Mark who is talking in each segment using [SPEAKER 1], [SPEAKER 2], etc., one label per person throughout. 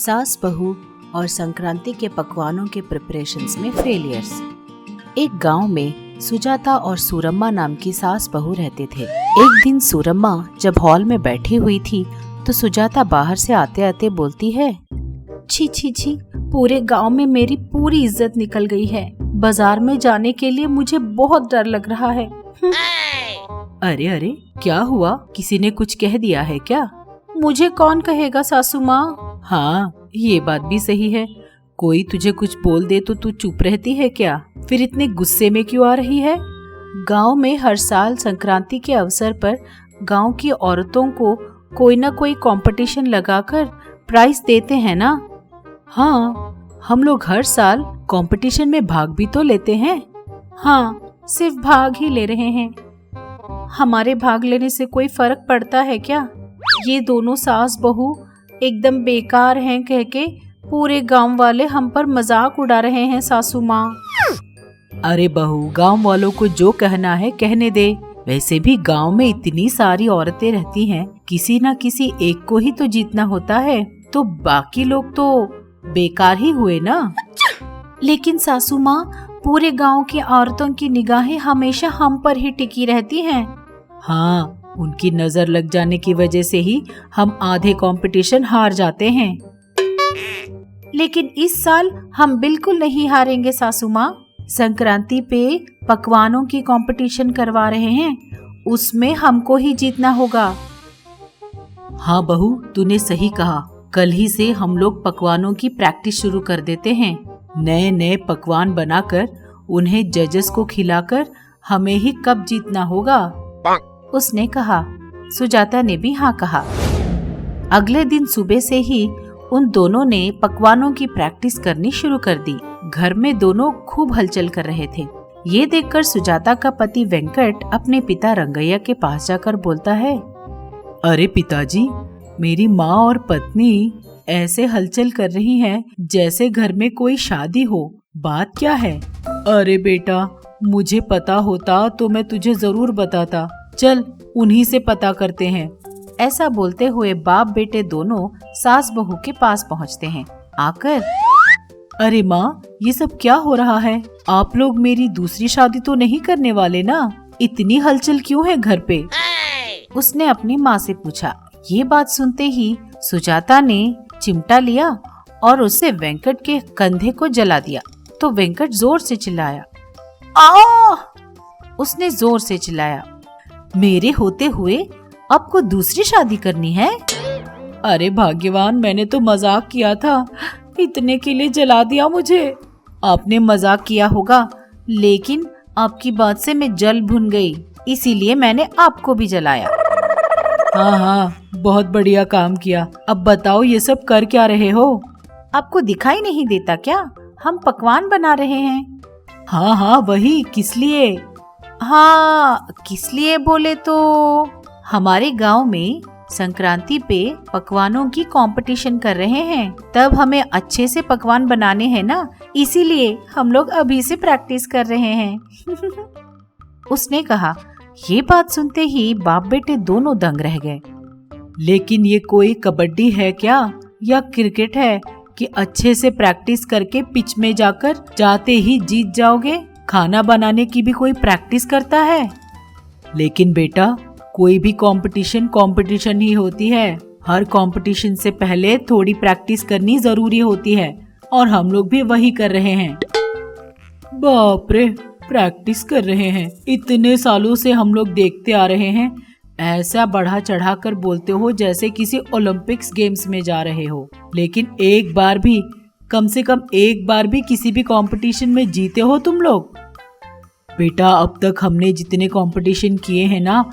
[SPEAKER 1] सास बहू और संक्रांति के पकवानों के प्रिपरेशंस में फेलियर्स। एक गांव में सुजाता और सूरम्मा नाम की सास बहू रहते थे। एक दिन सूरम्मा जब हॉल में बैठी हुई थी तो सुजाता बाहर से आते आते बोलती है, छी छी छी, पूरे गांव में मेरी पूरी इज्जत निकल गई है। बाजार में जाने के लिए मुझे बहुत डर लग रहा है। अरे अरे, क्या हुआ? किसी ने कुछ कह दिया है क्या? मुझे कौन कहेगा सासू माँ। हाँ, ये बात भी सही है। कोई तुझे कुछ बोल दे तो तू चुप रहती है क्या? फिर इतने गुस्से में क्यों आ रही है? गांव में हर साल संक्रांति के अवसर पर गांव की औरतों को कोई ना कोई कंपटीशन लगाकर प्राइज देते हैं ना। हाँ, हम लोग हर साल कंपटीशन में भाग भी तो लेते हैं। हाँ, सिर्फ भाग ही ले रहे हैं। हमारे भाग लेने से कोई फर्क पड़ता है क्या? ये दोनों सास बहू एकदम बेकार हैं कह के पूरे गांव वाले हम पर मजाक उड़ा रहे हैं सासू माँ। अरे बहू, गांव वालों को जो कहना है कहने दे। वैसे भी गांव में इतनी सारी औरतें रहती हैं, किसी न किसी एक को ही तो जीतना होता है, तो बाकी लोग तो बेकार ही हुए ना। लेकिन सासू माँ, पूरे गांव की औरतों की निगाहें हमेशा हम पर ही टिकी रहती हैं। हाँ, उनकी नजर लग जाने की वजह से ही हम आधे कंपटीशन हार जाते हैं। लेकिन इस साल हम बिल्कुल नहीं हारेंगे सासू माँ। संक्रांति पे पकवानों की कंपटीशन करवा रहे हैं, उसमें हमको ही जीतना होगा। हाँ बहू, तूने सही कहा। कल ही से हम लोग पकवानों की प्रैक्टिस शुरू कर देते हैं। नए नए पकवान बनाकर उन्हें जजेस को खिलाकर हमें ही कप जीतना होगा, उसने कहा। सुजाता ने भी हाँ कहा। अगले दिन सुबह से ही उन दोनों ने पकवानों की प्रैक्टिस करनी शुरू कर दी। घर में दोनों खूब हलचल कर रहे थे। ये देखकर सुजाता का पति वेंकट अपने पिता रंगैया के पास जाकर बोलता है, अरे पिताजी, मेरी माँ और पत्नी ऐसे हलचल कर रही हैं जैसे घर में कोई शादी हो। बात क्या है? अरे बेटा, मुझे पता होता तो मैं तुझे जरूर बताता। चल, उन्हीं से पता करते हैं। ऐसा बोलते हुए बाप बेटे दोनों सास बहू के पास पहुंचते हैं। आकर, अरे माँ, ये सब क्या हो रहा है? आप लोग मेरी दूसरी शादी तो नहीं करने वाले ना? इतनी हलचल क्यों है घर पे? उसने अपनी माँ से पूछा। ये बात सुनते ही सुजाता ने चिमटा लिया और उससे वेंकट के कंधे को जला दिया। तो वेंकट जोर से चिल्लाया, आ! उसने जोर से चिल्लाया, मेरे होते हुए आपको दूसरी शादी करनी है? अरे भाग्यवान, मैंने तो मजाक किया था। इतने के लिए जला दिया मुझे। आपने मजाक किया होगा, लेकिन आपकी बात से मैं जल भुन गई, इसीलिए मैंने आपको भी जलाया। हाँ हाँ, बहुत बढ़िया काम किया। अब बताओ, ये सब कर क्या रहे हो? आपको दिखाई नहीं देता क्या? हम पकवान बना रहे हैं। हाँ हाँ, वही। किस लिए? हाँ, किस लिए बोले तो हमारे गांव में संक्रांति पे पकवानों की कंपटीशन कर रहे हैं, तब हमें अच्छे से पकवान बनाने हैं ना, इसीलिए हम लोग अभी से प्रैक्टिस कर रहे हैं। उसने कहा। ये बात सुनते ही बाप बेटे दोनों दंग रह गए। लेकिन ये कोई कबड्डी है क्या या क्रिकेट है कि अच्छे से प्रैक्टिस करके पिच में जाकर जाते ही जीत जाओगे? खाना बनाने की भी कोई प्रैक्टिस करता है? लेकिन बेटा, कोई भी कंपटीशन ही होती है। हर कंपटीशन से पहले थोड़ी प्रैक्टिस करनी जरूरी होती है, और हम लोग भी वही कर रहे हैं। बाप रे, प्रैक्टिस कर रहे हैं? इतने सालों से हम लोग देखते आ रहे हैं। ऐसा बढ़ा चढ़ा कर बोलते हो जैसे किसी ओलंपिक्स गेम्स में जा रहे हो। लेकिन एक बार भी, कम से कम एक बार भी किसी भी कंपटीशन में जीते हो तुम लोग? बेटा, अब तक हमने जितने कंपटीशन किए हैं ना,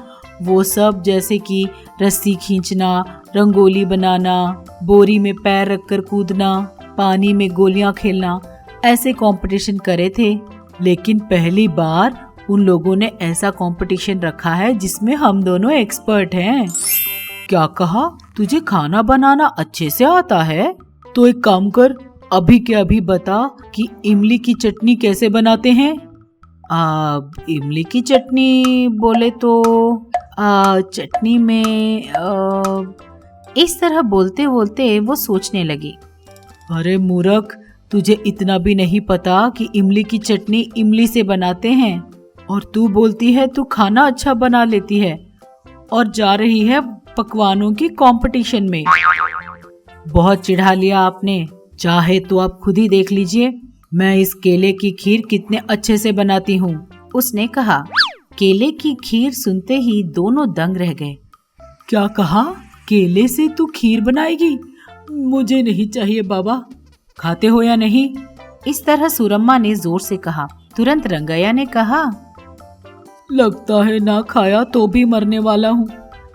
[SPEAKER 1] वो सब जैसे कि रस्सी खींचना, रंगोली बनाना, बोरी में पैर रखकर कूदना, पानी में गोलियां खेलना, ऐसे कंपटीशन करे थे। लेकिन पहली बार उन लोगों ने ऐसा कंपटीशन रखा है जिसमें हम दोनों एक्सपर्ट हैं। क्या कहा? तुझे खाना बनाना अच्छे से आता है? तो एक काम कर, अभी के अभी बता कि इमली की चटनी कैसे बनाते हैं? इमली की चटनी बोले तो चटनी में इस तरह बोलते बोलते वो सोचने लगी।
[SPEAKER 2] अरे मूर्ख, तुझे इतना भी नहीं पता कि इमली की चटनी इमली से बनाते हैं, और तू बोलती है तू खाना अच्छा बना लेती है और जा रही है पकवानों की कंपटीशन में। बहुत चिढ़ा लिया आपने। चाहे तो आप खुद ही देख लीजिए मैं इस केले की खीर कितने अच्छे से बनाती हूँ,
[SPEAKER 1] उसने कहा। केले की खीर सुनते ही दोनों दंग रह गए।
[SPEAKER 2] क्या कहा? केले से तू खीर बनाएगी? मुझे नहीं चाहिए बाबा। खाते हो या नहीं?
[SPEAKER 1] इस तरह सूरम्मा ने जोर से कहा। तुरंत रंगैया ने कहा,
[SPEAKER 2] लगता है ना खाया तो भी मरने वाला हूँ।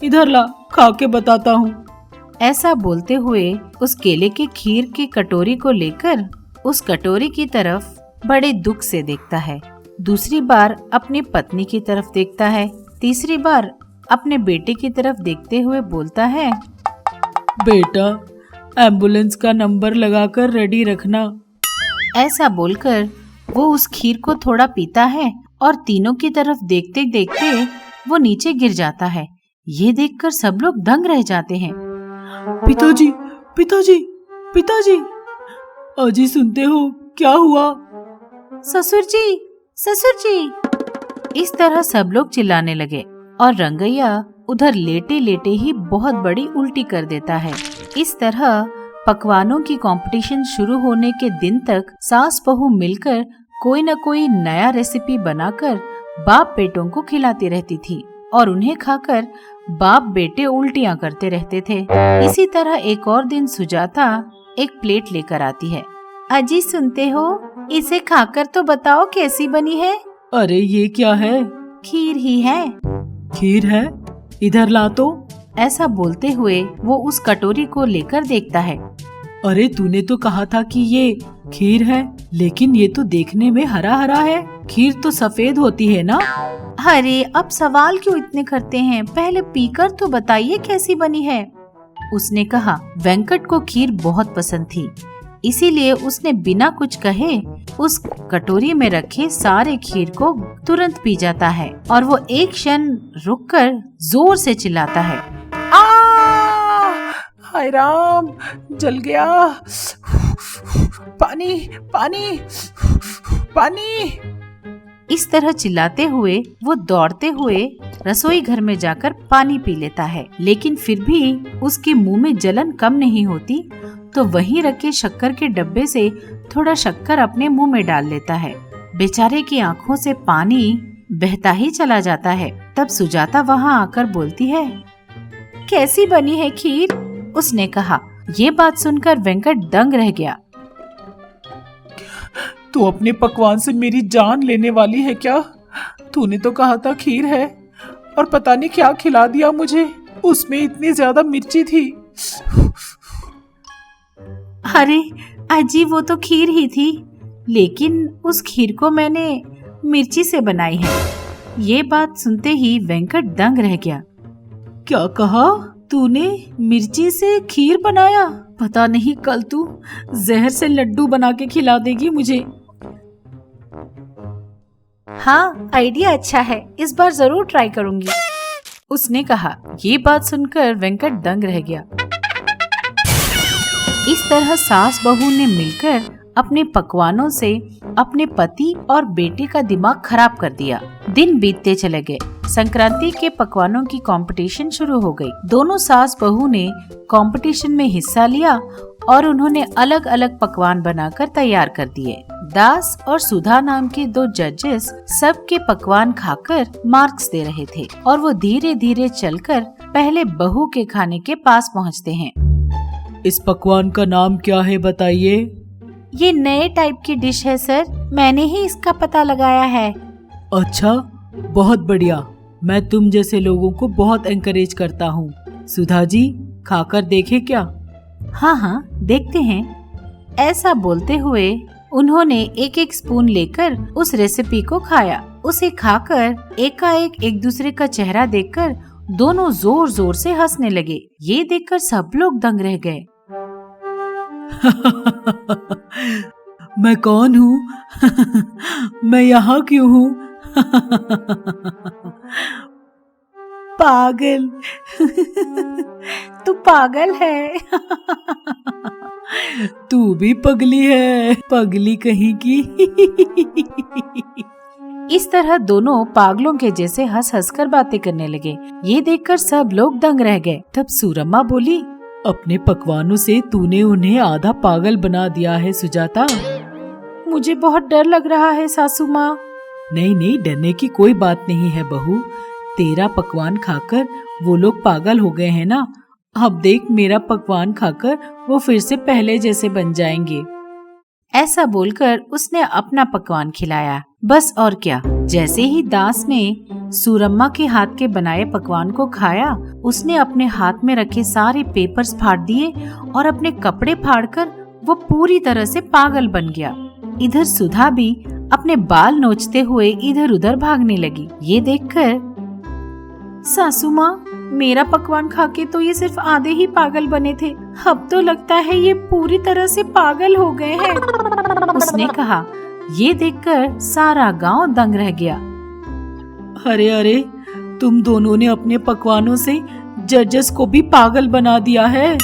[SPEAKER 2] इधर ला, खा के बताता हूँ।
[SPEAKER 1] ऐसा बोलते हुए उस केले के खीर की कटोरी को लेकर उस कटोरी की तरफ बड़े दुख से देखता है। दूसरी बार अपनी पत्नी की तरफ देखता है। तीसरी बार अपने बेटे की तरफ देखते हुए बोलता है,
[SPEAKER 2] बेटा, एम्बुलेंस का नंबर लगाकर रेडी रखना।
[SPEAKER 1] ऐसा बोलकर वो उस खीर को थोड़ा पीता है और तीनों की तरफ देखते देखते वो नीचे गिर जाता है। ये देखकर सब लोग दंग रह जाते हैं।
[SPEAKER 2] पिताजी, पिताजी, पिताजी, अजी सुनते हो क्या हुआ?
[SPEAKER 1] ससुर जी, ससुर जी। इस तरह सब लोग चिल्लाने लगे और रंगैया उधर लेटे लेटे ही बहुत बड़ी उल्टी कर देता है। इस तरह पकवानों की कंपटीशन शुरू होने के दिन तक सास बहू मिलकर कोई न कोई नया रेसिपी बनाकर बाप बेटों को खिलाती रहती थी और उन्हें खाकर बाप बेटे उल्टियां करते रहते थे। इसी तरह एक और दिन सुजाता एक प्लेट लेकर आती है। अजी सुनते हो, इसे खाकर तो बताओ कैसी बनी है।
[SPEAKER 2] अरे ये क्या है?
[SPEAKER 1] खीर ही है।
[SPEAKER 2] खीर है? इधर ला तो।
[SPEAKER 1] ऐसा बोलते हुए वो उस कटोरी को लेकर देखता है।
[SPEAKER 2] अरे तूने तो कहा था कि ये खीर है, लेकिन ये तो देखने में हरा हरा है। खीर तो सफेद होती है ना?
[SPEAKER 1] अरे अब सवाल क्यों इतने करते हैं, पहले पीकर तो बताइए कैसी बनी है, उसने कहा। वेंकट को खीर बहुत पसंद थी, इसीलिए उसने बिना कुछ कहे उस कटोरी में रखे सारे खीर को तुरंत पी जाता है और वो एक क्षण रुककर जोर से चिल्लाता है,
[SPEAKER 2] हाय राम, जल गया। पानी, पानी, पानी।
[SPEAKER 1] इस तरह चिल्लाते हुए वो दौड़ते हुए रसोई घर में जाकर पानी पी लेता है, लेकिन फिर भी उसके मुंह में जलन कम नहीं होती, तो वहीं रखे शक्कर के डब्बे से थोड़ा शक्कर अपने मुंह में डाल लेता है। बेचारे की आंखों से पानी बहता ही चला जाता है। तब सुजाता वहां आकर बोलती है, कैसी बनी है खीर, उसने कहा। ये बात सुनकर वेंकट दंग रह गया।
[SPEAKER 2] तू अपने पकवान से मेरी जान लेने वाली है क्या? तूने तो कहा था खीर है, और पता नहीं क्या खिला दिया मुझे। उसमें इतनी ज्यादा मिर्ची थी।
[SPEAKER 1] अरे अजी, वो तो खीर ही थी, लेकिन उस खीर को मैंने मिर्ची से बनाई है। ये बात सुनते ही वेंकट दंग रह गया।
[SPEAKER 2] क्या कहा तूने? मिर्ची से खीर बनाया? पता नहीं कल तू जहर से लड्डू बना के खिला देगी मुझे।
[SPEAKER 1] हाँ, आइडिया अच्छा है, इस बार जरूर ट्राई करूंगी, उसने कहा। ये बात सुनकर वेंकट दंग रह गया। इस तरह सास बहू ने मिलकर अपने पकवानों से अपने पति और बेटे का दिमाग खराब कर दिया। दिन बीतते चले गए। संक्रांति के पकवानों की कंपटीशन शुरू हो गई। दोनों सास बहू ने कंपटीशन में हिस्सा लिया और उन्होंने अलग अलग पकवान बनाकर तैयार कर दिए। दास और सुधा नाम के दो जजेस सबके पकवान खाकर मार्क्स दे रहे थे और वो धीरे धीरे चलकर पहले बहू के खाने के पास पहुंचते हैं।
[SPEAKER 2] इस पकवान का नाम क्या है बताइए?
[SPEAKER 1] ये नए टाइप की डिश है सर, मैंने ही इसका पता लगाया है।
[SPEAKER 2] अच्छा, बहुत बढ़िया। मैं तुम जैसे लोगों को बहुत एनकरेज करता हूँ। सुधा जी, खाकर देखे क्या?
[SPEAKER 1] हाँ हाँ, देखते हैं। ऐसा बोलते हुए उन्होंने एक एक स्पून लेकर उस रेसिपी को खाया। उसे खाकर एकाएक एक दूसरे का चेहरा देखकर दोनों जोर जोर से हंसने लगे। ये देखकर सब लोग दंग रह गए।
[SPEAKER 2] मैं कौन हूँ? मैं यहाँ क्यों हूँ?
[SPEAKER 1] पागल। तू पागल है।
[SPEAKER 2] तू भी पगली है, पगली कहीं की।
[SPEAKER 1] इस तरह दोनों पागलों के जैसे हंस हंस कर बातें करने लगे। ये देखकर सब लोग दंग रह गए। तब सूरम्मा बोली,
[SPEAKER 2] अपने पकवानों से तूने उन्हें आधा पागल बना दिया है सुजाता।
[SPEAKER 1] मुझे बहुत डर लग रहा है सासू माँ।
[SPEAKER 2] नहीं नहीं, डरने की कोई बात नहीं है बहू। तेरा पकवान खाकर वो लोग पागल हो गए हैं ना। अब देख, मेरा पकवान खाकर वो फिर से पहले जैसे बन जाएंगे।
[SPEAKER 1] ऐसा बोलकर उसने अपना पकवान खिलाया। बस और क्या, जैसे ही दास ने सूरम्मा के हाथ के बनाए पकवान को खाया, उसने अपने हाथ में रखे सारे पेपर्स फाड़ दिए और अपने कपड़े फाड़कर वो पूरी तरह से पागल बन गया। इधर सुधा भी अपने बाल नोचते हुए इधर उधर भागने लगी। ये देखकर, सासू माँ, मेरा पकवान खाके तो ये सिर्फ आधे ही पागल बने थे, अब तो लगता है ये पूरी तरह से पागल हो गए हैं, उसने कहा। ये देखकर सारा गांव दंग रह गया।
[SPEAKER 2] अरे अरे, तुम दोनों ने अपने पकवानों से जजेस को भी पागल बना दिया है।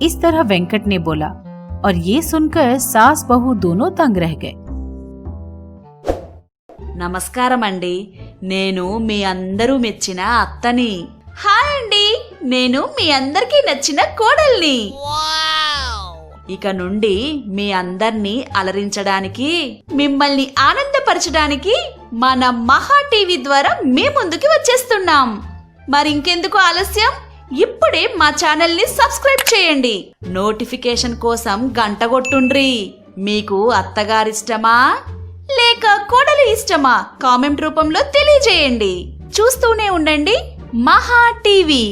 [SPEAKER 1] इस तरह वेंकट ने बोला और ये सुनकर सास बहू दोनों दंग रह गए।
[SPEAKER 3] నమస్కారం అండి, నేను మీ అందరూ మెచ్చిన అత్తని. హాయ్ అండి, నేను మీ అందరికీ నచ్చిన కోడల్ని. ఇక నుండి మీ అందర్నీ అలరించడానికి, మిమ్మల్ని ఆనందపరచడానికి మన మహా టీవీ ద్వారా మీ ముందుకి వచ్చేస్తున్నాం. మరింకెందుకు ఆలస్యం, ఇప్పుడే మా ఛానల్ ని సబ్స్క్రైబ్ చేయండి. నోటిఫికేషన్ కోసం గంట కొట్టుండ్రి. మీకు అత్తగారిష్టమా లేక కోడలి ఇష్టమా కామెంట్ రూపంలో తెలియజేయండి. చూస్తూనే ఉండండి మహా టీవీ.